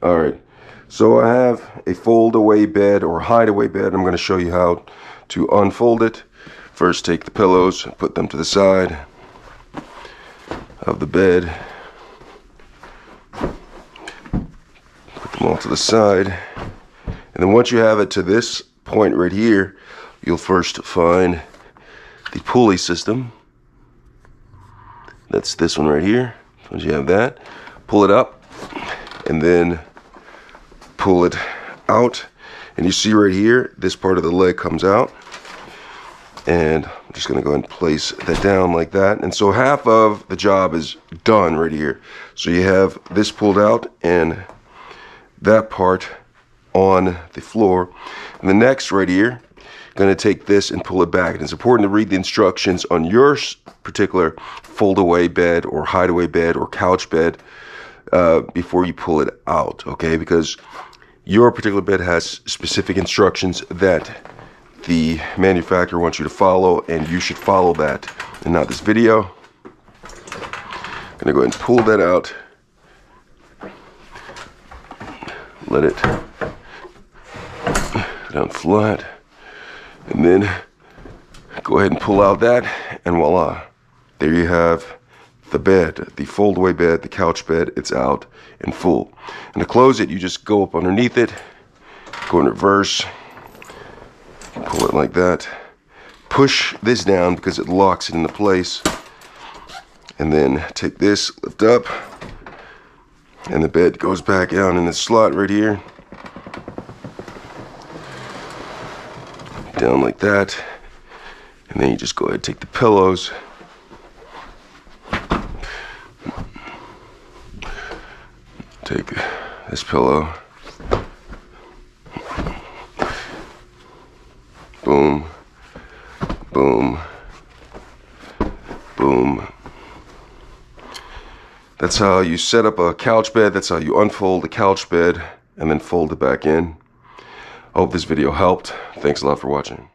Alright, so I have a fold-away bed or hide-away bed. I'm going to show you how to unfold it. First, take the pillows, put them to the side of the bed. Put them all to the side. And then once you have it to this point right here, you'll first find the pulley system. That's this one right here. Once you have that, pull it up and then pull it out. And you see right here, this part of the leg comes out. And I'm just gonna go ahead and place that down like that. And so half of the job is done right here. So you have this pulled out and that part on the floor. And the next right here, gonna take this and pull it back. And it's important to read the instructions on your particular fold-away bed or hide-away bed or couch bed before you pull it out, okay? Because your particular bed has specific instructions that the manufacturer wants you to follow, and you should follow that and not this video. I'm gonna go ahead and pull that out. Let it down flat. And then go ahead and pull out that, and voila. There you have the bed, the fold-away bed, the couch bed. It's out and full. And to close it, you just go up underneath it, go in reverse, pull it like that. Push this down because it locks it into place. And then take this, lift up, and the bed goes back down in the slot right here. Down like that. And then you just go ahead and take the pillows. Take this pillow. Boom. Boom. Boom. That's how you set up a couch bed. That's how you unfold a couch bed and then fold it back in. I hope this video helped. Thanks a lot for watching.